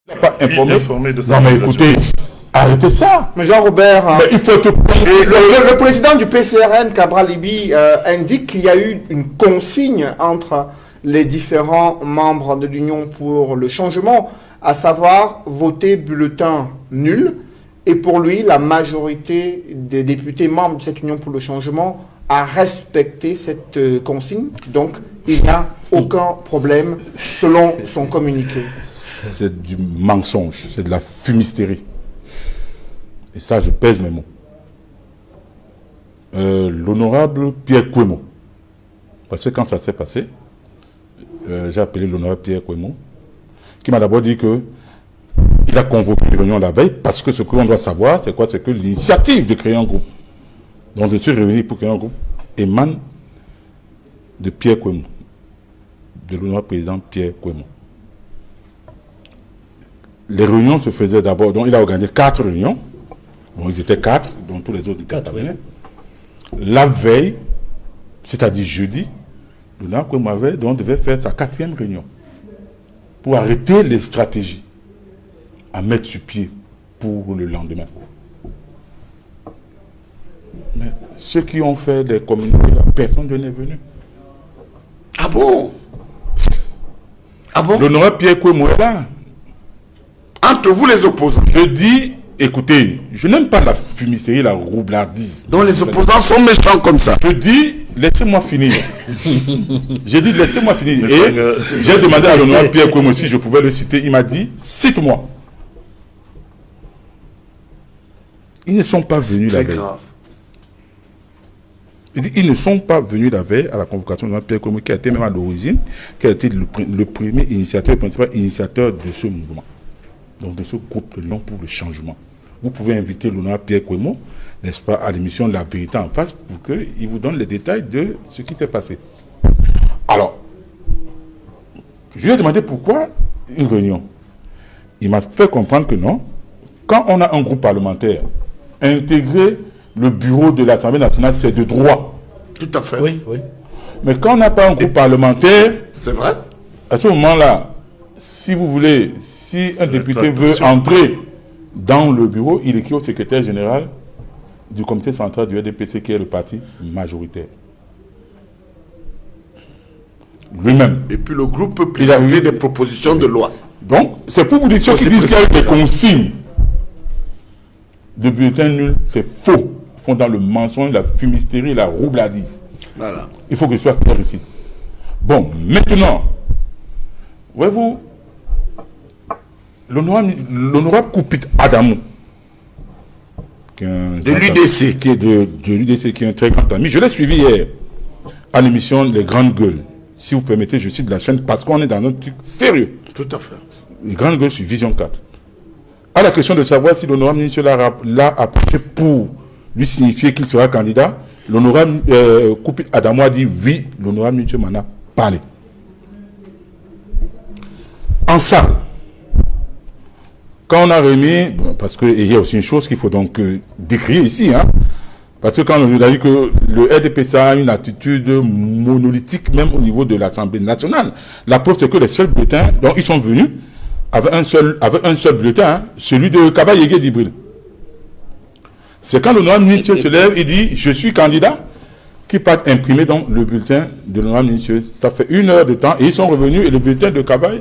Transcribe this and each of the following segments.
Pas informé de ça. Non mais écoutez, arrêtez ça. Mais Jean-Robert, mais il faut te... le président du PCRN, Cabral Libi, indique qu'il y a eu une consigne entre les différents membres de l'Union pour le changement, à savoir voter bulletin nul. Et pour lui, la majorité des députés membres de cette Union pour le changement a respecté cette consigne. Donc, il n'y a aucun problème selon son communiqué. C'est du mensonge, c'est de la fumisterie. Et ça, je pèse mes mots. L'honorable Pierre Kouemo, parce que quand ça s'est passé, j'ai appelé l'honorable Pierre Kouemo, qui m'a d'abord dit que il a convoqué une réunion la veille, parce que ce que l'on doit savoir, c'est quoi? C'est que l'initiative de créer un groupe, donc je suis réuni pour créer un groupe, émane de Pierre Kouemo, de l'honorable président Pierre Kouemo. Les réunions se faisaient d'abord, donc il a organisé 4 réunions, bon ils étaient 4, donc tous les autres étaient 4. La veille, c'est-à-dire jeudi, l'honorable Kouemo devait faire sa 4e réunion, pour arrêter les stratégies à mettre sur pied pour le lendemain. Mais ceux qui ont fait des communiqués, personne n'est venu. Ah bon? Ah bon? L'honorable Pierre Kouemo est là. Entre vous les opposants. Je dis, écoutez, je n'aime pas la fumisterie, la roublardise. Donc les opposants sont méchants comme ça. Je dis, laissez-moi finir. J'ai dit, laissez-moi finir. Et j'ai demandé à l'honorable Pierre Kouemo si je pouvais le citer. Il m'a dit, cite-moi. Ils ne sont pas venus la veille. C'est grave. Il dit, ils ne sont pas venus la veille à la convocation de Pierre Kouemo, qui a été même à l'origine, qui a été le premier initiateur, le principal initiateur de ce mouvement. Donc de ce groupe de l'Union pour le changement. Vous pouvez inviter l'honorable Pierre Kouemo, n'est-ce pas, à l'émission de La Vérité en face pour qu'il vous donne les détails de ce qui s'est passé. Alors, je lui ai demandé pourquoi une réunion. Il m'a fait comprendre que non. Quand on a un groupe parlementaire, intégrer le bureau de l'Assemblée nationale, c'est de droit. Tout à fait. Oui, oui. Mais quand on n'a pas un groupe parlementaire, c'est vrai. À ce moment-là, si vous voulez, si un député veut entrer dans le bureau, il écrit au secrétaire général du comité central du RDPC, qui est le parti majoritaire. Lui-même. Et puis le groupe peut présenter des propositions de loi. Donc, c'est pour vous dire, ceux qui disent qu'il y a eu des consignes de bulletins nuls, c'est faux. Ils font dans le mensonge, la fumisterie, la roublardise. Voilà. Il faut que ce soit clair ici. Bon, maintenant, voyez-vous, l'honorable Koupit Adamou, de l'UDC, qui est de l'UDC, qui est un très grand ami, je l'ai suivi hier à l'émission Les Grandes Gueules. Si vous permettez, je cite la chaîne parce qu'on est dans un truc sérieux. Tout à fait. Les Grandes Gueules sur Vision 4. À la question de savoir si l'honorable ministre l'a approché pour lui signifier qu'il sera candidat, l'honorable Koupit Adamou a dit oui, l'honorable ministre m'en a parlé. En salle, quand on a remis, bon, parce qu'il y a aussi une chose qu'il faut donc décrire ici, hein, parce que quand on a dit que le RDPC a une attitude monolithique même au niveau de l'Assemblée nationale, la preuve c'est que les seuls bulletins, donc ils sont venus avec un seul bulletin, hein, celui de Kaba Yégué d'Ibril. C'est quand l'honorable ministre se lève, il dit je suis candidat, qui part imprimer donc le bulletin de l'honorable ministre. Ça fait 1 heure de temps et ils sont revenus et le bulletin de Kaba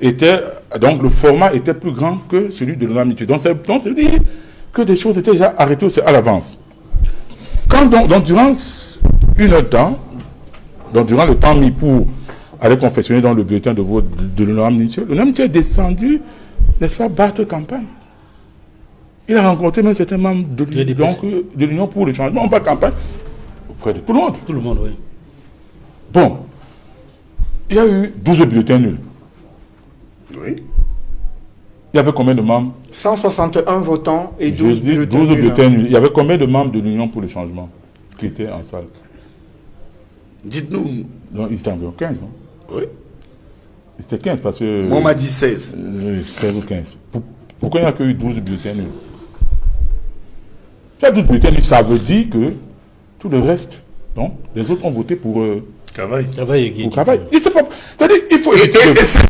était, donc le format était plus grand que celui de l'honorable ministre. Donc c'est dire que des choses étaient déjà arrêtées aussi à l'avance. Quand donc durant 1 heure de temps, donc durant le temps mis pour aller confectionner dans le bulletin de vote de l'honorable ministre, l'honorable ministre est descendu, n'est-ce pas, battre campagne. Il a rencontré même certains membres de l'Union pour le changement, on bat campagne auprès de tout le monde. Tout le monde, oui. Bon, il y a eu 12 bulletins nuls. Oui. Il y avait combien de membres? 161 votants et 12 bulletins nuls. Il y avait combien de membres de l'Union pour le changement qui étaient en salle? Dites-nous. Non, ils étaient environ 15, non? Oui. C'était 15 parce que... Moi, on m'a dit 16. 16 ou 15. Pourquoi il n'y a que eu 12 bulletins nuls? Il y a 12 bulletins nuls, ça veut dire que tout le reste, non, les autres ont voté pour... Travail. Pour travail. C'est-à-dire, il faut éviter...